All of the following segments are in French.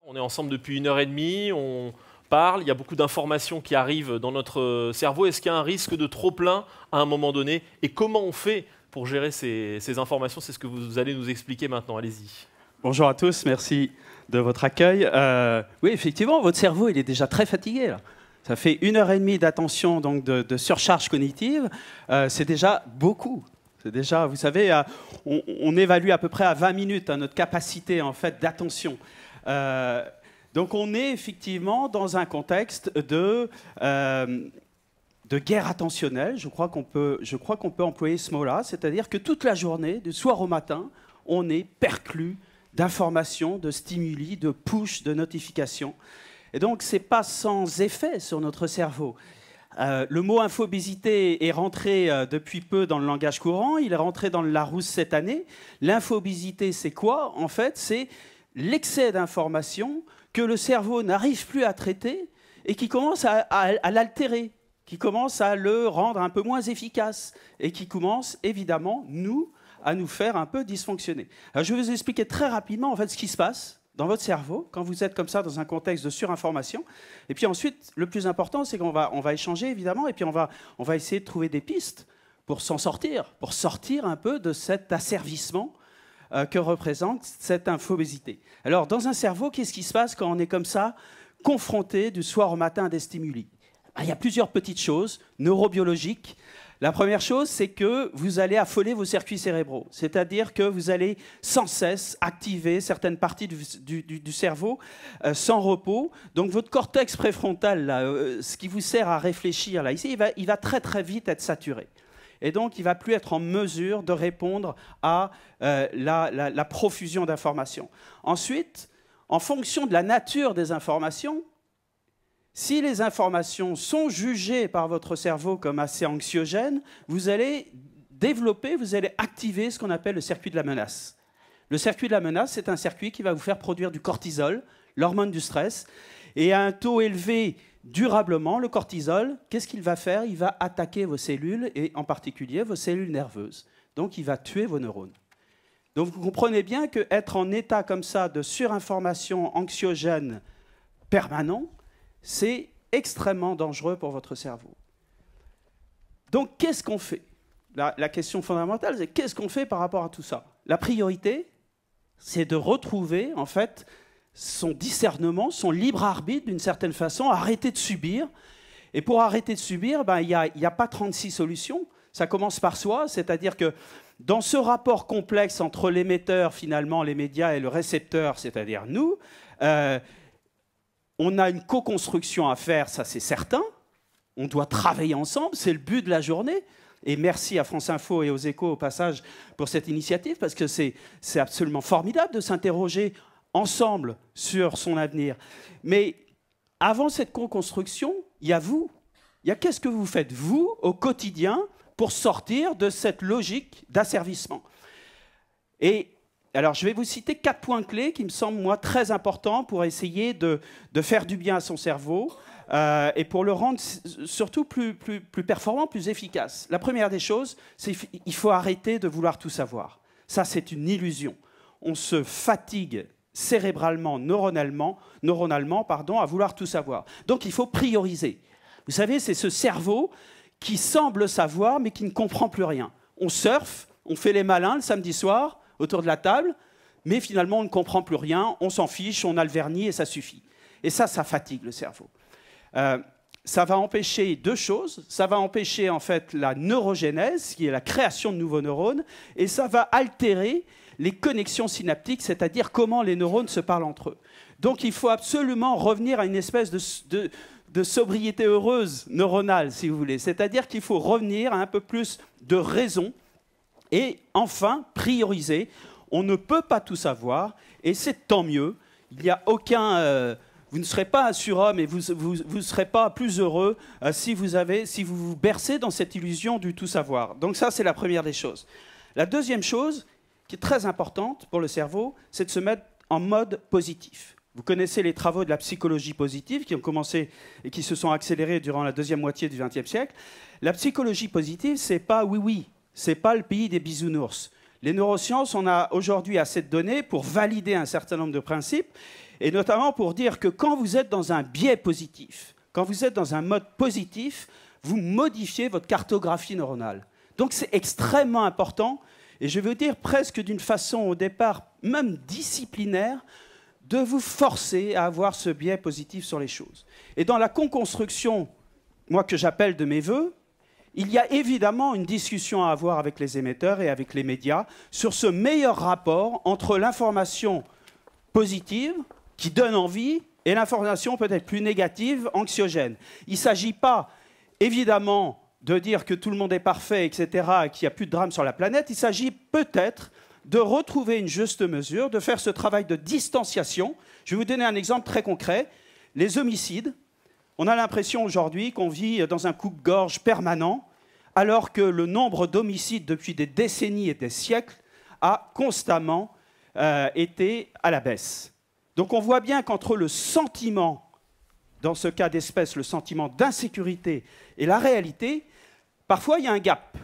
On est ensemble depuis 1h30, on parle, il y a beaucoup d'informations qui arrivent dans notre cerveau. Est-ce qu'il y a un risque de trop plein à un moment donné? Et comment on fait pour gérer ces informations? C'est ce que vous allez nous expliquer maintenant. Allez-y. Bonjour à tous, merci de votre accueil. Oui, effectivement, votre cerveau il est déjà très fatigué, là. Ça fait 1h30 d'attention, donc de surcharge cognitive. C'est déjà beaucoup. C'est déjà, vous savez, on évalue à peu près à 20 minutes notre capacité en fait, d'attention. Donc on est effectivement dans un contexte de guerre attentionnelle. Je crois qu'on peut employer ce mot-là. C'est-à-dire que toute la journée, du soir au matin, on est perclus d'informations, de stimuli, de push, de notifications. Et donc, ce n'est pas sans effet sur notre cerveau. Le mot infobésité est rentré depuis peu dans le langage courant. Il est rentré dans le Larousse cette année. L'infobésité, c'est quoi? En fait, c'est l'excès d'informations que le cerveau n'arrive plus à traiter et qui commence à l'altérer, qui commence à le rendre un peu moins efficace et qui commence, évidemment, à nous faire un peu dysfonctionner. Alors, je vais vous expliquer très rapidement en fait, ce qui se passe dans votre cerveau quand vous êtes comme ça dans un contexte de surinformation. Et puis ensuite, le plus important, c'est qu'on va échanger, évidemment, et puis on va essayer de trouver des pistes pour s'en sortir, pour sortir un peu de cet asservissement que représente cette infobésité. Alors, dans un cerveau, qu'est-ce qui se passe quand on est comme ça, confronté du soir au matin à des stimuli? Il y a plusieurs petites choses neurobiologiques. La première chose, c'est que vous allez affoler vos circuits cérébraux. C'est-à-dire que vous allez sans cesse activer certaines parties du cerveau sans repos. Donc votre cortex préfrontal, là, ce qui vous sert à réfléchir, là, ici, il va très très vite être saturé. Et donc il ne va plus être en mesure de répondre à la profusion d'informations. Ensuite, en fonction de la nature des informations, si les informations sont jugées par votre cerveau comme assez anxiogènes, vous allez développer, vous allez activer ce qu'on appelle le circuit de la menace. Le circuit de la menace, c'est un circuit qui va vous faire produire du cortisol, l'hormone du stress. Et à un taux élevé durablement, le cortisol, qu'est-ce qu'il va faire? Il va attaquer vos cellules, et en particulier vos cellules nerveuses. Donc il va tuer vos neurones. Donc vous comprenez bien qu'être en état comme ça de surinformation anxiogène permanent, c'est extrêmement dangereux pour votre cerveau. Donc, qu'est-ce qu'on fait? La question fondamentale, c'est qu'est-ce qu'on fait par rapport à tout ça? La priorité, c'est de retrouver, en fait, son discernement, son libre arbitre, d'une certaine façon, arrêter de subir. Et pour arrêter de subir, il n'y a pas 36 solutions. Ça commence par soi, c'est-à-dire que dans ce rapport complexe entre l'émetteur, finalement, les médias, et le récepteur, c'est-à-dire nous, on a une co-construction à faire, ça c'est certain. On doit travailler ensemble, c'est le but de la journée. Et merci à France Info et aux Échos au passage pour cette initiative, parce que c'est absolument formidable de s'interroger ensemble sur son avenir. Mais avant cette co-construction, il y a vous. Il y a qu'est-ce que vous faites, vous, au quotidien, pour sortir de cette logique d'asservissement. Et alors, je vais vous citer 4 points clés qui me semblent, moi, très importants pour essayer de faire du bien à son cerveau et pour le rendre surtout plus performant, plus efficace. La première des choses, c'est qu'il faut arrêter de vouloir tout savoir. Ça, c'est une illusion. On se fatigue cérébralement, neuronalement, à vouloir tout savoir. Donc, il faut prioriser. Vous savez, c'est ce cerveau qui semble savoir, mais qui ne comprend plus rien. On surfe, on fait les malins le samedi soir, autour de la table, mais finalement, on ne comprend plus rien, on s'en fiche, on a le vernis et ça suffit. Et ça fatigue le cerveau. Ça va empêcher 2 choses. Ça va empêcher, en fait, la neurogénèse, qui est la création de nouveaux neurones, et ça va altérer les connexions synaptiques, c'est-à-dire comment les neurones se parlent entre eux. Donc, il faut absolument revenir à une espèce de sobriété heureuse neuronale, si vous voulez. C'est-à-dire qu'il faut revenir à un peu plus de raison. Et enfin, prioriser. On ne peut pas tout savoir, et c'est tant mieux. Il n'y a aucun... vous ne serez pas un surhomme et vous ne serez pas plus heureux si vous vous bercez dans cette illusion du tout savoir. Donc ça, c'est la première des choses. La deuxième chose, qui est très importante pour le cerveau, c'est de se mettre en mode positif. Vous connaissez les travaux de la psychologie positive qui ont commencé et qui se sont accélérés durant la deuxième moitié du XXe siècle. La psychologie positive, c'est pas oui-oui. Ce n'est pas le pays des bisounours. Les neurosciences, on a aujourd'hui assez de données pour valider un certain nombre de principes. Et notamment pour dire que quand vous êtes dans un biais positif, quand vous êtes dans un mode positif, vous modifiez votre cartographie neuronale. Donc c'est extrêmement important, et je veux dire presque d'une façon au départ même disciplinaire, de vous forcer à avoir ce biais positif sur les choses. Et dans la co-construction, moi que j'appelle de mes voeux, il y a évidemment une discussion à avoir avec les émetteurs et avec les médias sur ce meilleur rapport entre l'information positive, qui donne envie, et l'information peut-être plus négative, anxiogène. Il ne s'agit pas, évidemment, de dire que tout le monde est parfait, etc., et qu'il n'y a plus de drame sur la planète. Il s'agit peut-être de retrouver une juste mesure, de faire ce travail de distanciation. Je vais vous donner un exemple très concret. Les homicides. On a l'impression aujourd'hui qu'on vit dans un coupe-gorge permanent, alors que le nombre d'homicides depuis des décennies et des siècles a constamment été à la baisse. Donc on voit bien qu'entre le sentiment, dans ce cas d'espèce, le sentiment d'insécurité et la réalité, parfois il y a un gap.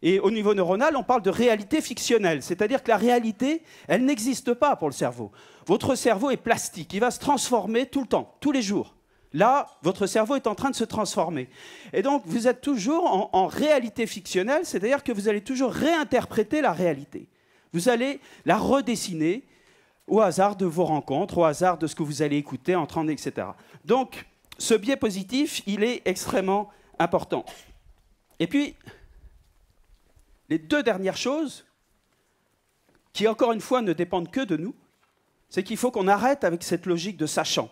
Et au niveau neuronal, on parle de réalité fictionnelle, c'est-à-dire que la réalité, elle n'existe pas pour le cerveau. Votre cerveau est plastique, il va se transformer tout le temps, tous les jours. Là, votre cerveau est en train de se transformer. Et donc, vous êtes toujours en réalité fictionnelle, c'est-à-dire que vous allez toujours réinterpréter la réalité. Vous allez la redessiner au hasard de vos rencontres, au hasard de ce que vous allez écouter, entendre, etc. Donc, ce biais positif, il est extrêmement important. Et puis, les deux dernières choses, qui encore une fois ne dépendent que de nous, c'est qu'il faut qu'on arrête avec cette logique de sachant.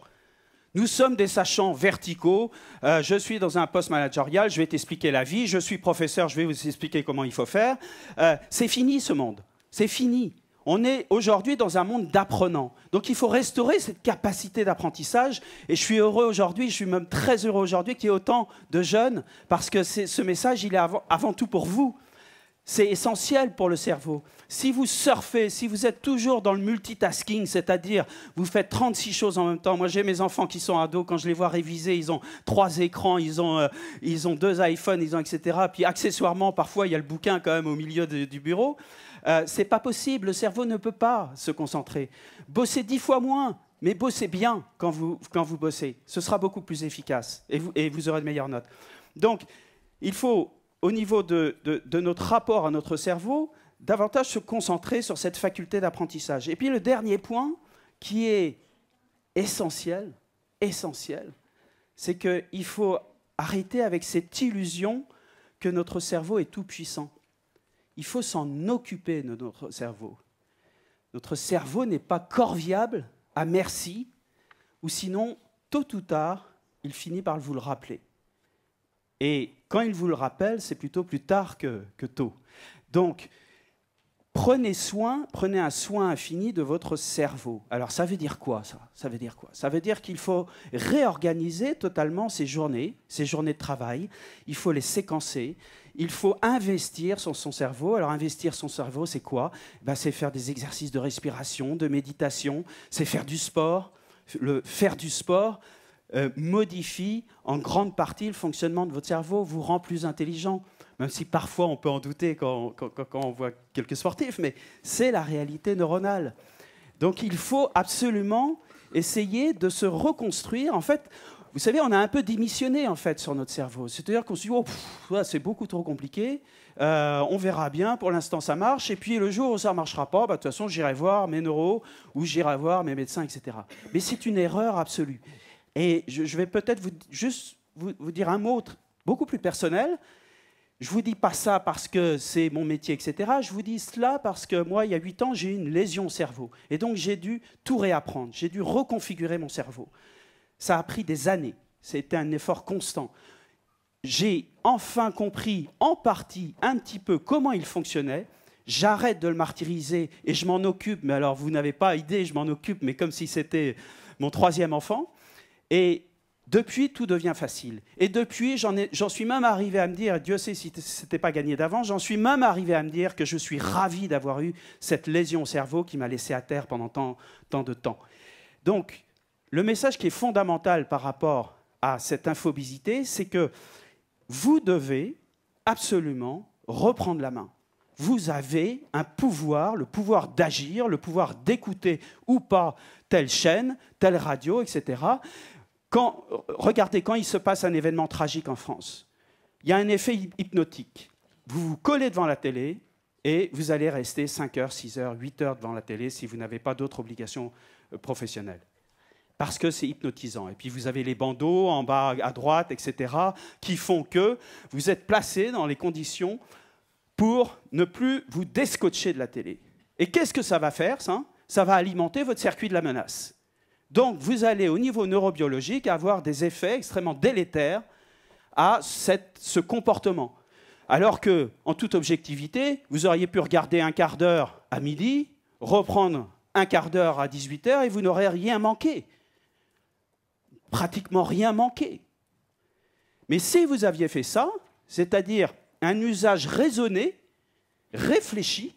Nous sommes des sachants verticaux. Je suis dans un poste managérial, je vais t'expliquer la vie. Je suis professeur, je vais vous expliquer comment il faut faire. C'est fini ce monde. C'est fini. On est aujourd'hui dans un monde d'apprenants. Donc il faut restaurer cette capacité d'apprentissage. Et je suis heureux aujourd'hui, je suis même très heureux aujourd'hui qu'il y ait autant de jeunes, parce que ce message, il est avant tout pour vous. C'est essentiel pour le cerveau. Si vous surfez, si vous êtes toujours dans le multitasking, c'est-à-dire vous faites 36 choses en même temps. Moi, j'ai mes enfants qui sont ados, quand je les vois réviser, ils ont 3 écrans, ils ont 2 iPhones, etc. Puis accessoirement, parfois, il y a le bouquin quand même au milieu du bureau. C'est pas possible, le cerveau ne peut pas se concentrer. Bossez 10 fois moins, mais bossez bien quand vous bossez. Ce sera beaucoup plus efficace et vous aurez de meilleures notes. Donc, il faut, au niveau de notre rapport à notre cerveau, davantage se concentrer sur cette faculté d'apprentissage. Et puis le dernier point, qui est essentiel, c'est qu'il faut arrêter avec cette illusion que notre cerveau est tout puissant. Il faut s'en occuper de notre cerveau. Notre cerveau n'est pas corvéable à merci, ou sinon, tôt ou tard, il finit par vous le rappeler. Et quand il vous le rappelle, c'est plutôt plus tard que tôt. Donc, prenez un soin infini de votre cerveau. Alors, ça veut dire quoi, ça ? Ça veut dire quoi ? Ça veut dire qu'il faut réorganiser totalement ses journées de travail. Il faut les séquencer. Il faut investir sur son cerveau. Alors, investir son cerveau, c'est quoi ? C'est faire des exercices de respiration, de méditation, c'est faire du sport. Faire du sport modifie en grande partie le fonctionnement de votre cerveau, vous rend plus intelligent, même si parfois on peut en douter quand on voit quelques sportifs, mais c'est la réalité neuronale. Donc il faut absolument essayer de se reconstruire. En fait, vous savez, on a un peu démissionné en fait, sur notre cerveau. C'est-à-dire qu'on se dit oh, c'est beaucoup trop compliqué, on verra bien, pour l'instant ça marche, et puis le jour où ça ne marchera pas, de toute façon j'irai voir mes neuros, ou j'irai voir mes médecins, etc. Mais c'est une erreur absolue. Et je vais peut-être juste vous dire un mot beaucoup plus personnel. Je ne vous dis pas ça parce que c'est mon métier, etc. Je vous dis cela parce que moi, il y a 8 ans, j'ai eu une lésion au cerveau. Et donc, j'ai dû tout réapprendre. J'ai dû reconfigurer mon cerveau. Ça a pris des années. C'était un effort constant. J'ai enfin compris, en partie, un petit peu comment il fonctionnait. J'arrête de le martyriser et je m'en occupe. Mais alors, vous n'avez pas idée, je m'en occupe, mais comme si c'était mon 3e enfant. Et depuis, tout devient facile. Et depuis, j'en suis même arrivé à me dire, Dieu sait si ce n'était pas gagné d'avance, j'en suis même arrivé à me dire que je suis ravi d'avoir eu cette lésion au cerveau qui m'a laissé à terre pendant tant de temps. Donc, le message qui est fondamental par rapport à cette infobésité, c'est que vous devez absolument reprendre la main. vous avez un pouvoir, le pouvoir d'agir, le pouvoir d'écouter ou pas telle chaîne, telle radio, etc. Regardez, quand il se passe un événement tragique en France, il y a un effet hypnotique. Vous vous collez devant la télé et vous allez rester 5 heures, 6 heures, 8 heures devant la télé si vous n'avez pas d'autres obligations professionnelles. Parce que c'est hypnotisant. Et puis vous avez les bandeaux en bas à droite, etc., qui font que vous êtes placé dans les conditions pour ne plus vous descotcher de la télé. Et qu'est-ce que ça va faire, ça ? Ça va alimenter votre circuit de la menace. Donc vous allez, au niveau neurobiologique, avoir des effets extrêmement délétères à ce comportement. Alors que, en toute objectivité, vous auriez pu regarder un quart d'heure à midi, reprendre un quart d'heure à 18 h et vous n'aurez rien manqué. Pratiquement rien manqué. Mais si vous aviez fait ça, c'est-à-dire un usage raisonné, réfléchi,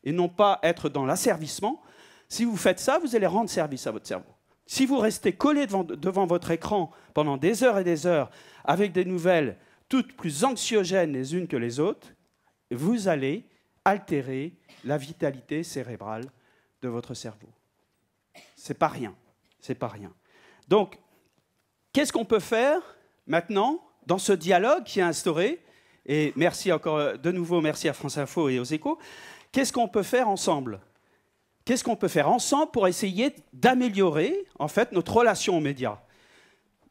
et non pas être dans l'asservissement, si vous faites ça, vous allez rendre service à votre cerveau. Si vous restez collé devant votre écran pendant des heures et des heures, avec des nouvelles toutes plus anxiogènes les unes que les autres, vous allez altérer la vitalité cérébrale de votre cerveau. C'est pas rien. C'est pas rien. Donc, qu'est-ce qu'on peut faire maintenant dans ce dialogue qui est instauré? Et merci encore de nouveau, merci à France Info et aux Échos. Qu'est-ce qu'on peut faire ensemble? Qu'est-ce qu'on peut faire ensemble pour essayer d'améliorer en fait notre relation aux médias?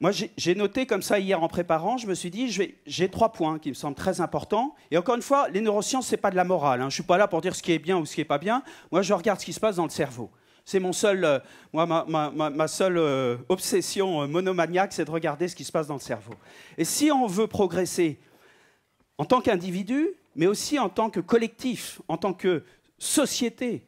Moi, j'ai noté comme ça hier en préparant, je me suis dit, j'ai 3 points qui me semblent très importants. Et encore une fois, les neurosciences, ce n'est pas de la morale. Hein. Je ne suis pas là pour dire ce qui est bien ou ce qui n'est pas bien. Moi, je regarde ce qui se passe dans le cerveau. C'est mon seul, ma seule obsession monomaniaque, c'est de regarder ce qui se passe dans le cerveau. Et si on veut progresser en tant qu'individu, mais aussi en tant que collectif, en tant que société,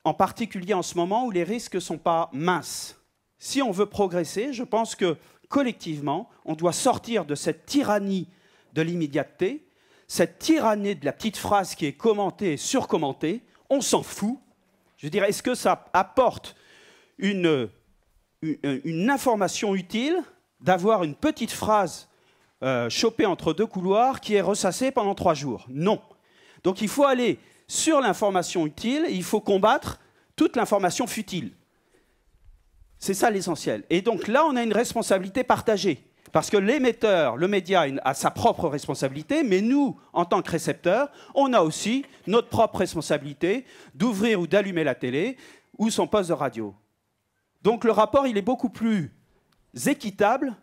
en particulier en ce moment où les risques ne sont pas minces. Si on veut progresser, je pense que collectivement, on doit sortir de cette tyrannie de l'immédiateté, cette tyrannie de la petite phrase qui est commentée et surcommentée. On s'en fout. Je veux dire, est-ce que ça apporte une information utile d'avoir une petite phrase chopée entre 2 couloirs qui est ressassée pendant 3 jours? Non. Donc il faut aller sur l'information utile et il faut combattre toute l'information futile. C'est ça l'essentiel. Et donc là, on a une responsabilité partagée. Parce que l'émetteur, le média, a sa propre responsabilité, mais nous, en tant que récepteurs, on a aussi notre propre responsabilité d'ouvrir ou d'allumer la télé ou son poste de radio. Donc le rapport, il est beaucoup plus équitable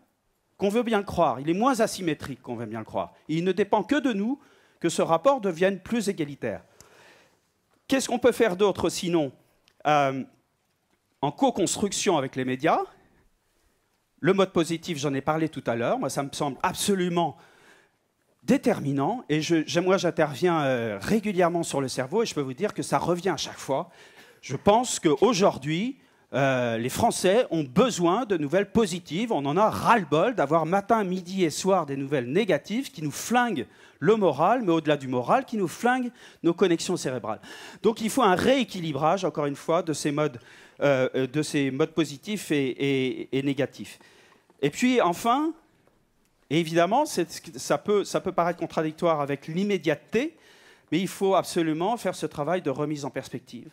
qu'on veut bien le croire. Il est moins asymétrique qu'on veut bien le croire. Et il ne dépend que de nous que ce rapport devienne plus égalitaire. Qu'est-ce qu'on peut faire d'autre sinon en co-construction avec les médias? Le mode positif, j'en ai parlé tout à l'heure. Moi, ça me semble absolument déterminant. Et moi, j'interviens régulièrement sur le cerveau et je peux vous dire que ça revient à chaque fois. Je pense qu'aujourd'hui, les Français ont besoin de nouvelles positives. On en a ras-le-bol d'avoir matin, midi et soir des nouvelles négatives qui nous flinguent le moral, mais au-delà du moral, qui nous flinguent nos connexions cérébrales. Donc il faut un rééquilibrage, encore une fois, de ces modes positifs et négatifs. Et puis enfin, évidemment, ça peut paraître contradictoire avec l'immédiateté, mais il faut absolument faire ce travail de remise en perspective.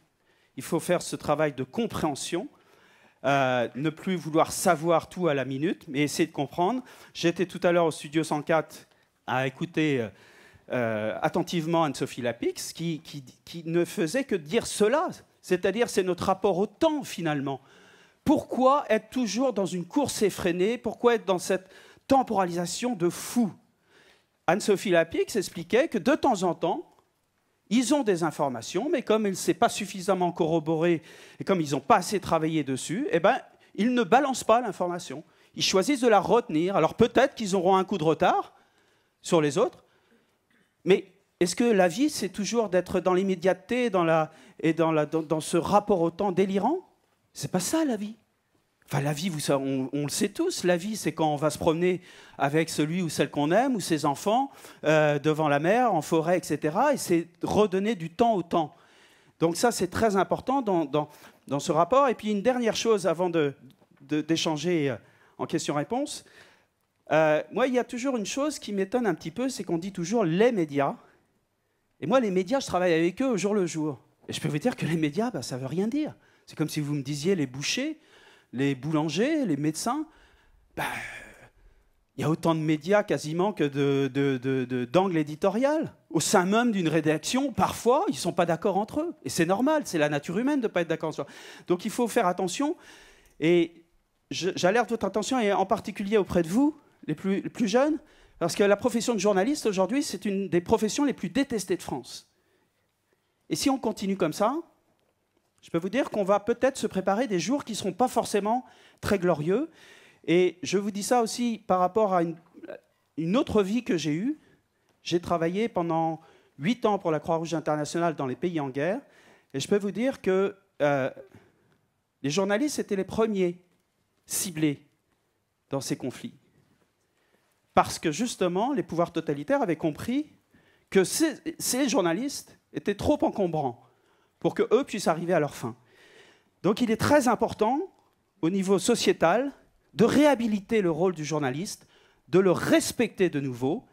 Il faut faire ce travail de compréhension, ne plus vouloir savoir tout à la minute, mais essayer de comprendre. J'étais tout à l'heure au Studio 104 à écouter attentivement Anne-Sophie Lapix, qui ne faisait que dire cela. C'est-à-dire, c'est notre rapport au temps, finalement. Pourquoi être toujours dans une course effrénée? Pourquoi être dans cette temporalisation de fou? Anne-Sophie Lapix expliquait que de temps en temps, ils ont des informations, mais comme il ne s'est pas suffisamment corroboré et comme ils n'ont pas assez travaillé dessus, eh ben, ils ne balancent pas l'information. Ils choisissent de la retenir. Alors peut-être qu'ils auront un coup de retard sur les autres, mais est-ce que la vie, c'est toujours d'être dans l'immédiateté et dans ce rapport au temps délirant? C'est pas ça, la vie. Enfin, la vie, on le sait tous, la vie, c'est quand on va se promener avec celui ou celle qu'on aime, ou ses enfants, devant la mer, en forêt, etc. Et c'est redonner du temps au temps. Donc ça, c'est très important dans ce rapport. Et puis, une dernière chose avant d'échanger en questions-réponses. Moi, il y a toujours une chose qui m'étonne un petit peu, c'est qu'on dit toujours « les médias ». Et moi, les médias, je travaille avec eux au jour le jour. Et je peux vous dire que les médias, ça ne veut rien dire. C'est comme si vous me disiez les bouchers, les boulangers, les médecins. Il y a autant de médias quasiment que d'angles éditorial. Au sein même d'une rédaction, parfois, ils ne sont pas d'accord entre eux. Et c'est normal, c'est la nature humaine de ne pas être d'accord entre eux. Donc il faut faire attention. Et j'alerte votre attention, et en particulier auprès de vous, les plus jeunes, parce que la profession de journaliste, aujourd'hui, c'est une des professions les plus détestées de France. Et si on continue comme ça, je peux vous dire qu'on va peut-être se préparer des jours qui ne seront pas forcément très glorieux. Et je vous dis ça aussi par rapport à une autre vie que j'ai eue. J'ai travaillé pendant 8 ans pour la Croix-Rouge internationale dans les pays en guerre. Et je peux vous dire que les journalistes étaient les premiers ciblés dans ces conflits. Parce que justement, les pouvoirs totalitaires avaient compris que ces journalistes étaient trop encombrants pour qu'eux puissent arriver à leur fin. Donc il est très important, au niveau sociétal, de réhabiliter le rôle du journaliste, de le respecter de nouveau.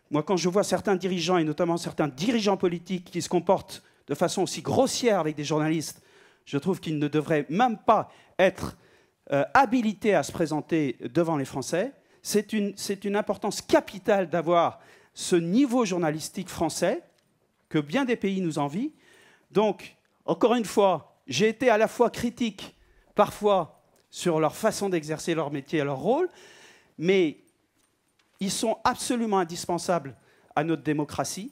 Moi, quand je vois certains dirigeants, et notamment certains dirigeants politiques, qui se comportent de façon aussi grossière avec des journalistes, je trouve qu'ils ne devraient même pas être habilités à se présenter devant les Français. C'est une importance capitale d'avoir ce niveau journalistique français que bien des pays nous envient. Donc, encore une fois, j'ai été à la fois critique, parfois, sur leur façon d'exercer leur métier et leur rôle, mais ils sont absolument indispensables à notre démocratie.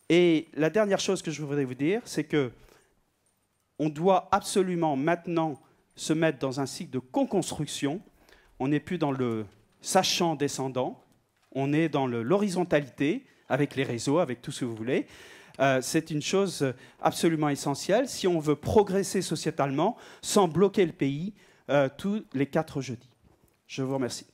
Et la dernière chose que je voudrais vous dire, c'est qu'on doit absolument maintenant se mettre dans un cycle de co-construction. On n'est plus dans le sachant descendant, on est dans l'horizontalité, avec les réseaux, avec tout ce que vous voulez. C'est une chose absolument essentielle si on veut progresser sociétalement sans bloquer le pays tous les 4 jeudis. Je vous remercie.